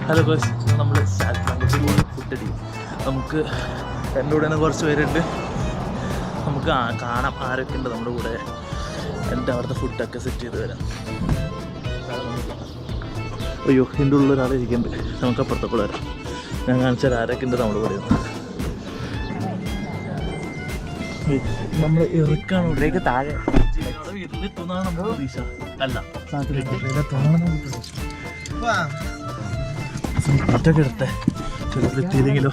Hello ഗോയ്സ്, നമ്മൾ food അടിക്കും. നമുക്ക് എൻ്റെ കൂടെ തന്നെ കുറച്ച് പേരുണ്ട്. നമുക്ക് കാണാം ആരൊക്കെ ഉണ്ട് നമ്മുടെ കൂടെ. എൻ്റെ അവിടുത്തെ ഫുഡൊക്കെ സെറ്റ് ചെയ്ത് വരാം. അയ്യോ, എൻ്റെ ഉള്ളിൽ ഒരാളെ ഇരിക്കുന്നുണ്ട്. നമുക്ക് അപ്പുറത്തൊക്കെ വരാം. ഞാൻ കാണിച്ചാൽ ആരൊക്കെ ഉണ്ട് നമ്മുടെ കൂടെ. നമ്മൾ ഇറക്കാണ് ഇവിടേക്ക് താഴെ വീട്ടിലെത്തുന്നതാണ് നമ്മുടെ പ്രതീക്ഷ. അല്ല മറ്റൊക്കെ എടുത്തേ ചിലപ്പോഴെത്തിയില്ലെങ്കിലോ.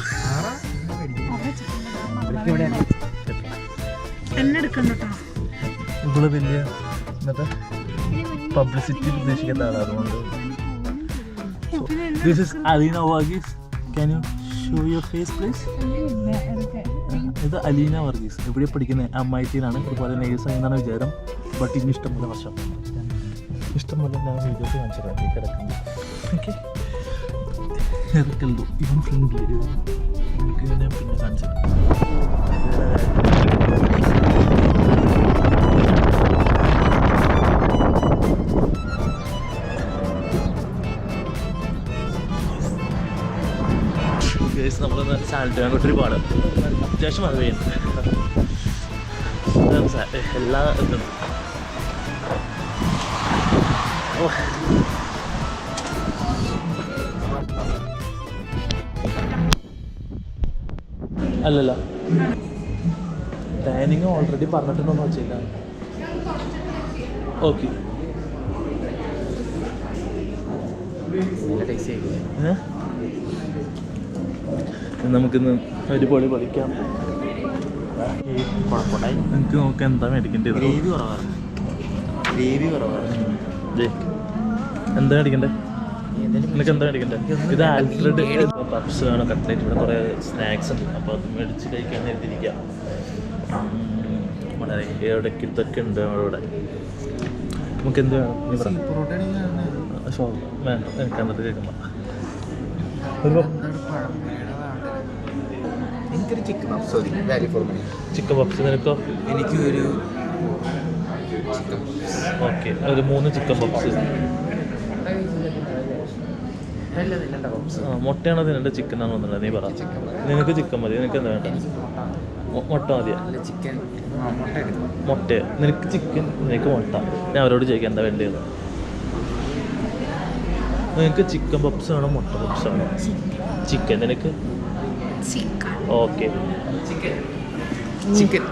ഇവിടെ വലിയ ഇന്നത്തെ പബ്ലിസിറ്റി ഉദ്ദേശിക്കുന്ന ആളാണ്. അതുകൊണ്ട് this is Aleena Varghese. Can you show your face please? ഇത് അലീന വർഗീസ്. എവിടെ പഠിക്കുന്നത്? MIT-യിലാണ്. ഇതുപോലെ നേഴ്സ് എന്നാണ് വിചാരം. ബട്ട് ഇനി ഇഷ്ടംപോലെ വർഷം ഇഷ്ടംപോലെ ഞാൻ വീഡിയോസ് കാണിച്ചു തരാം. ഈ കിടക്കുന്നത് ഓക്കെ ഇറക്കല്ലോ. ഇവൻ ഫ്രണ്ടിൽ എനിക്ക് ഞാൻ പിന്നെ കാണിച്ചു തരാം. നമ്മളൊന്ന് സാലഡ് അങ്ങോട്ട് ഒരുപാട് അത്യാവശ്യം മഴ പെയ്യുന്നു. എല്ലാ ഇതും അല്ലല്ല ഡൈനിങ് ഓൾറെഡി പറഞ്ഞിട്ടുണ്ടോന്ന് വെച്ചില്ല. ഓക്കെ നമുക്കിന്ന് ഒരു പൊളി പൊളിക്കാം. എനിക്ക് നോക്കാം എന്താ മേടിക്കേണ്ടത്. ഗ്രേവി കുറവാണ്. എന്താ മേടിക്കണ്ടേ? നിനക്ക് എന്താ മേടിക്കണ്ടേ? ഇത് ആൽഫ്രഡ് പപ്സ് ആണ്, കട്ട്ലേറ്റ്. ഇവിടെ കുറേ സ്നാക്സ് ഉണ്ട്. അപ്പോൾ അത് മേടിച്ച് കഴിക്കാൻ എഴുതിയിരിക്കാം. വളരെ എവിടേക്ക് ഇതൊക്കെ ഉണ്ട് അവിടെ. നമുക്ക് എന്ത് വേണം? വേണ്ട, എനിക്ക് എന്നിട്ട് കേൾക്കുമ്പോൾ എനിക്കൊരു ചിക്കൻ പപ്സ് മതി. Value for money. Chicken puffs. നിനക്കോ? എനിക്ക് ഒരു ഓക്കെ, ഒരു 3 ചിക്കൻ പപ്സ്. മുട്ടയാണോ തിന്നേണ്ട ചിക്കനാണോ തിന്നേണ്ടത്? നീ പറ. നിനക്ക് ചിക്കൻ മതി. നിനക്ക് എന്താ വേണ്ട? മുട്ട മതിയാ? മുട്ട. നിനക്ക് ചിക്കൻ, നിനക്ക് മുട്ട. ഞാൻ അവരോട് ചോദിക്കാം എന്താ വേണ്ടത്. നിനക്ക് ചിക്കൻ പപ്സ് വേണോ മുട്ട പപ്സ് വേണോ? ചിക്കൻ. നിനക്ക് okay chicken.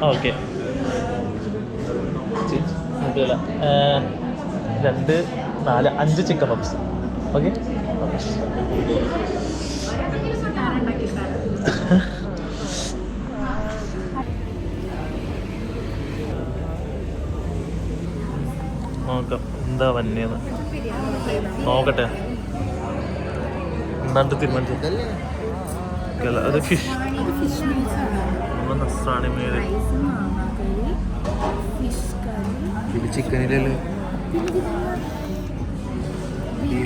Okay 2, 4, 5 chicken puffs. Okay നോക്കാം എന്താ വന്നേന്ന് നോക്കട്ടെ. എന്താണ്ട് തീരുമാനിച്ചത്? അത് ഫിഷ് നസ്രാണി മീൻ. ചിക്കനിലല്ലോ.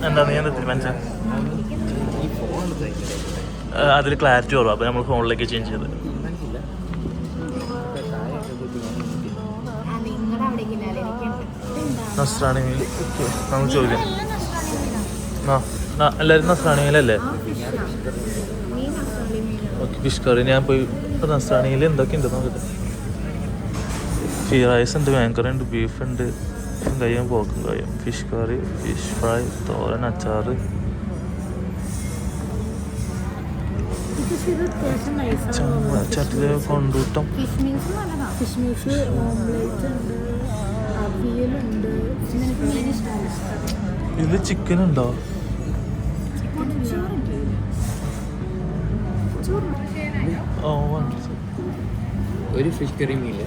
എന്താ നീ എന്താ തീരുമാനിച്ചത്? അതിൽ ക്ലാരിറ്റി കുറവാണ്. അപ്പോൾ നമ്മൾ ഫോണിലേക്ക് ചേഞ്ച് ചെയ്ത്. നസ്രാണി മീൻ. ഓക്കെ, നമുക്ക് ചോദിക്കാം. എല്ലാവരും നസ്രാണി മീനല്ലേ? Okay, fish curry. ഞാൻ പോയി നസ്രാണിയിൽ എന്തൊക്കെയുണ്ട് നോക്കട്ടെ. ഫീ റൈസ് ഉണ്ട്, മാങ്കറി ഉണ്ട്, ബീഫ് ഉണ്ട്, കയ്യും പോക്കും കയ്യും, ഫിഷ് കറി, ഫിഷ് ഫ്രൈ, തോരൻ, അച്ചാറ്, ചട്ടില് കൊണ്ടൂട്ടം. ഇതിൽ ചിക്കൻ ഉണ്ടോ? ഒരു ഫിഷ് കറി മീൻ.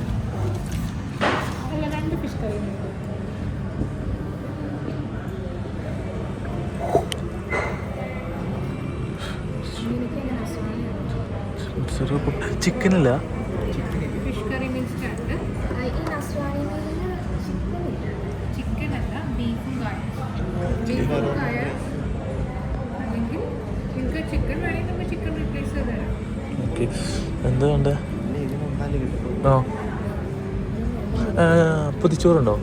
ചിക്കനില്ല. എന്താ വേണ്ടേ? പൊതിച്ചോറുണ്ടോ?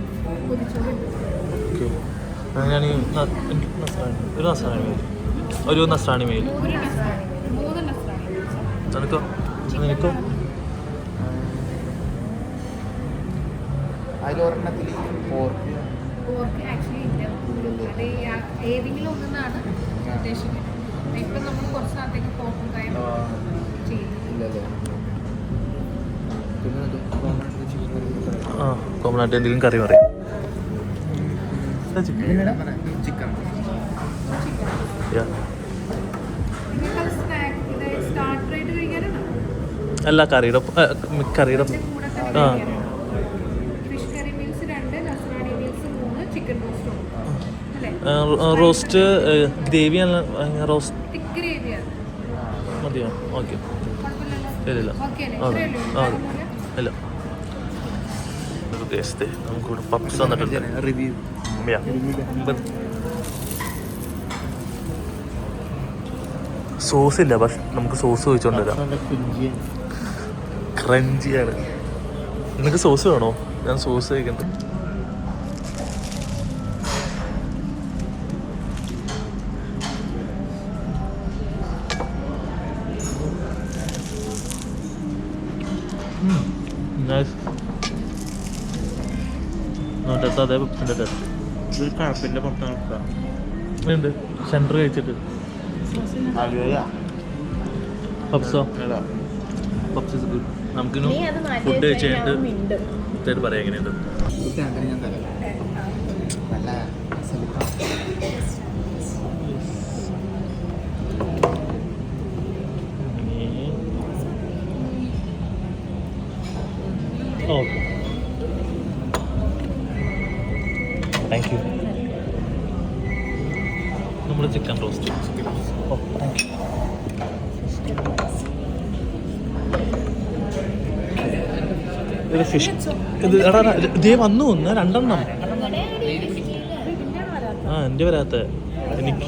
ഓക്കെ, ഞാൻ ഒരു മസാല. ഒരു നസ്രാണി മെയിൽ. നിനക്കോ? നിനക്കോ? അതിലൊരെണ്ണത്തിൽ പോർക്ക് ആക്ച്വലി ഇല്ല. അത് ഏതെങ്കിലും ഒന്നാണ് ഉദ്ദേശിക്കുന്നത്. ഇപ്പം നമ്മൾ കുറച്ച് നാളത്തേക്ക് പോർക്കും കാര്യം ചെയ്യുന്നത്. ആ കോമൺ ആയിട്ട് എന്തെങ്കിലും കറി പറയും. ചിക്കൻ സ്റ്റാർട്ടറായിട്ട് കഴിക്കാനാണ് അല്ല കറിയുടെ കറിയുടെ ആ ഫിഷ് കറി മീൽസ് 2, നസ്രാണി മീൽസ് 3, ചിക്കൻ റോസ്റ്റ് അല്ലേ? റോസ്റ്റ് ഗ്രേവി റോസ്റ്റ് തിക്ക് ഗ്രേവിയാണ്. മതിയോ? ഓക്കെ. ഇല്ല ഓക്കെ അതെ ഇല്ല നമുക്കിവിടെ പപ്സ് വന്നിട്ടുണ്ട്. റിവ്യൂ സോസ് ഇല്ല, പക്ഷെ നമുക്ക് സോസ് ചോദിച്ചോണ്ട് വരാം. ക്രഞ്ചിയാണ്. നിനക്ക് സോസ് വേണോ? ഞാൻ സോസ് കഴിക്കണ്ട. അതേ പപ്സിൻ്റെ ടേസ്റ്റ് കഴപ്പിൻ്റെ പുറത്താണ് ഉണ്ട്. സെൻറ്റർ കഴിച്ചിട്ട് പപ്സോ പപ്സ് ഇസ് ഗുഡ്. നമുക്കിനും ഫുഡ് കഴിച്ച് കഴിഞ്ഞിട്ട് ഇതായിട്ട് പറയാം എങ്ങനെയുണ്ട്. ഞാൻ തരാം. നല്ല ഓക്കെ താങ്ക് യു. നമ്മുടെ chicken roast. Oh thank you. ഇത് ഫിഷ് ഇത് എടാ ഇതേ വന്നു ഒന്ന് 2 എണ്ണം. ആ എൻ്റെ വരാത്ത എനിക്ക്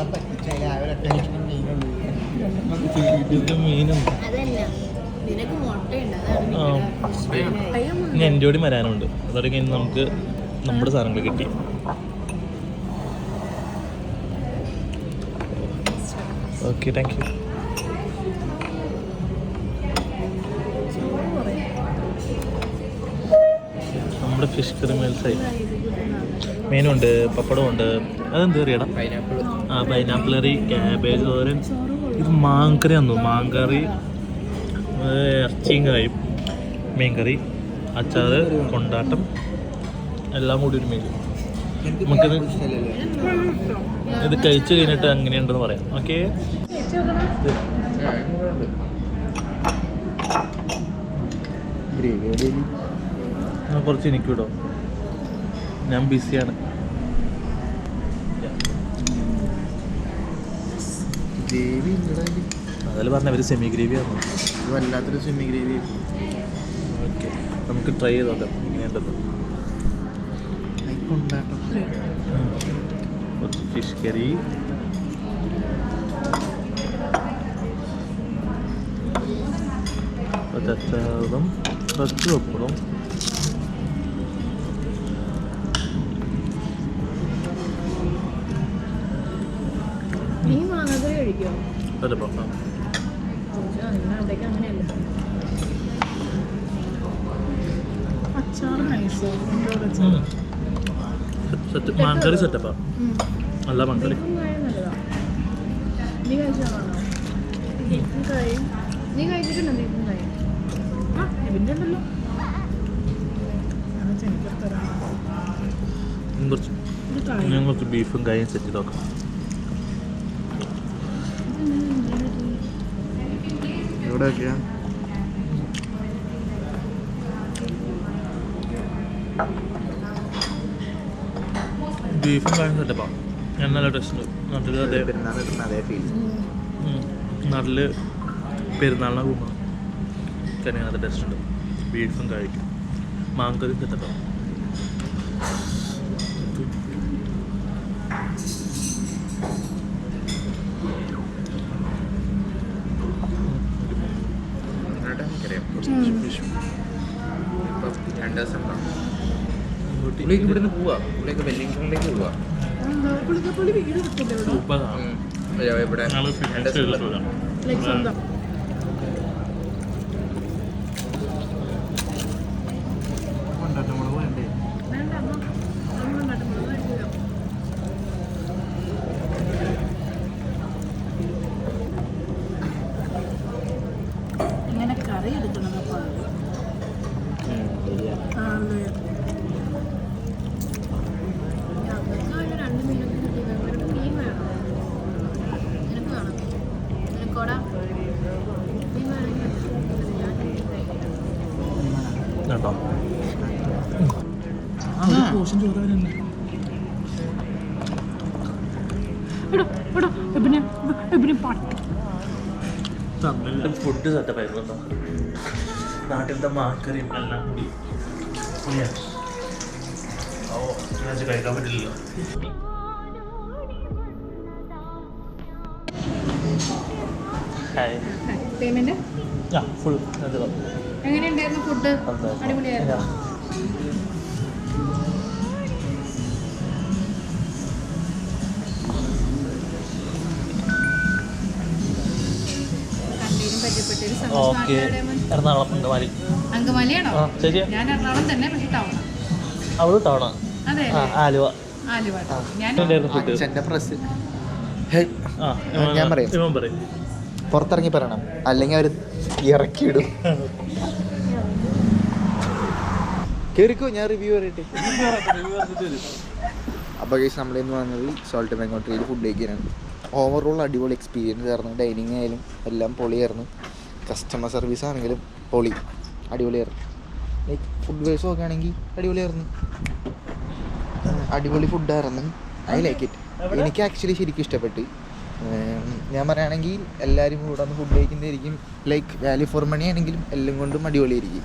ഇത് മീനും ആ ഇനി എൻ്റെ കൂടി വരാനുണ്ട്. അതോടെ കഴിഞ്ഞ് നമുക്ക് നമ്മുടെ സാധനങ്ങൾ കിട്ടി. Okay thank you. നമ്മുടെ ഫിഷ് കറി മീൽസായി. മീനുണ്ട്, പപ്പടമുണ്ട്. അതെന്ത് കറിയാടാ? ആ പൈനാപ്പിൾ കറി, ക്യാബേജ് തോരൻ. ഇത് മാങ്കറി തന്നു. മാങ്കറി, ഇറച്ചിയും കറിയും, മീൻ കറി, അച്ചാർ, കൊണ്ടാട്ടം, എല്ലാം കൂടി ഒരു മീൻ. നമുക്കിത് ഇത് കഴിച്ച് കഴിഞ്ഞിട്ട് അങ്ങനെയുണ്ടെന്ന് പറയാം. ഓക്കെ കുറച്ച് എനിക്ക് വിടോ, ഞാൻ ബിസിയാണ്. ഗ്രേവി അതല്ല പറഞ്ഞ അവർ സെമി ഗ്രേവി ആണ്. വല്ലാത്തൊരു സെമി ഗ്രേവി. ഓക്കെ നമുക്ക് ട്രൈ ചെയ്ത് നോക്കാം എങ്ങനെയുണ്ടെന്ന്. കുറച്ച് ഫിഷ് കറി, കുറച്ച് അച്ചാറും, കുറച്ച് പപ്പടം, മാങ്കറി സെറ്റപ്പാ. നല്ല മാങ്കറി. നീ കഴിച്ചിട്ടുണ്ടോ? ഉണ്ടല്ലോ. ഞാൻ കുറച്ച് ബീഫും കായും സെറ്റ് ചെയ്ത് നോക്കാം. എവിടെയൊക്കെയാ? ബീഫും കായും സെറ്റപ്പാ. ഞാൻ നല്ല ടേസ്റ്റ്. നാട്ടിൽ അതേ അതേ ഫീൽ. നാട്ടിൽ പെരുന്നാളിനെ പോകുമ്പോൾ തന്നെ നല്ല ടേസ്റ്റ് ഉണ്ട്. ബീഫും കഴിക്കും. മാങ്കറി സെറ്റപ്പാ. ഇവിടുന്ന് പോവാ. വെല്ലിംഗ്ടണിലേക്ക് പോവാ. സൂപ്പറാണ്. ഇവിടെ ഞങ്ങൾ ഫിനിഷ് ചെയ്തിട്ടില്ല. ലൈക്ക് സ്വന്തം മുളക് വേണ്ടേ? വേണ്ട അമ്മ നമ്മൾ നട്ടുമുളക് കഴിക്കില്ല. ഇങ്ങനെ കറി എടുക്കണം അപ്പോൾ ഞങ്ങൾക്ക് 2 മീനൊക്കെ കിട്ടിയത് ഒരു മീൻ വേണം. നിനക്ക് വേണം നിനക്കോടാ മീൻ വേണമെങ്കിൽ ഞാൻ കേട്ടോ പോഷൻ ചോറ് തന്നെ ഫുഡ് സെറ്റപ്പ് ആയിരുന്നു കേട്ടോ. നാട്ടിലത്തെ മാക്കറിയും എല്ലാം കൂടി കഴിക്കാൻ പറ്റില്ലല്ലോ. പേയ്മെന്റ് ഫുൾ എങ്ങനെയുണ്ടായിരുന്നു? ഫുഡ് അടിപൊളിയായിരുന്നു. കണ്ടതിനും പരിചയപ്പെട്ടൊരു ഓക്കെ. എറണാകുളം അങ്കമാലി. അങ്കമാലിയാണോ? ആ ശരിയാ. ഞാൻ എറണാകുളം തന്നെ, പക്ഷെ ടൗൺ. അവള് ടൗണ. അതെ ആലുവ. ആലുവ. ഞാൻ ഫുഡ് അച്ഛൻ്റെ പ്രസ് ഞാൻ പറയാം. പറയും. പുറത്തിറങ്ങി പറയണം, അല്ലെങ്കിൽ അവർ ഇറക്കിയിടും. കേറിക്കോ, ഞാൻ റിവ്യൂ പറയട്ടെ. അപ്പോൾ ഗൈസ് നമ്മളിന്ന് വന്നത് സോൾട്ട് മാംഗോ ട്രീയിൽ ഫുഡ് കഴിക്കാനാണ്. ഓവറോൾ അടിപൊളി എക്സ്പീരിയൻസ് ആയിരുന്നു. ഡൈനിങ് ആയാലും എല്ലാം പൊളിയായിരുന്നു. കസ്റ്റമർ സർവീസ് ആണെങ്കിലും പൊളി അടിപൊളിയായിരുന്നു. ലൈക്ക് ഫുഡ് വൈസ് നോക്കുകയാണെങ്കിൽ അടിപൊളിയായിരുന്നു. അടിപൊളി ഫുഡായിരുന്നു. I like it. എനിക്ക് ആക്ച്വലി ശരിക്കും ഇഷ്ടപ്പെട്ട്. ഞാൻ പറയുകയാണെങ്കിൽ എല്ലാവരും കൂടെ ഒന്ന് ഫുഡ് കഴിക്കുന്നതായിരിക്കും. ലൈക്ക് വാല്യൂ ഫോർ മണി ആണെങ്കിലും എല്ലാം കൊണ്ടും അടിപൊളിയായിരിക്കും.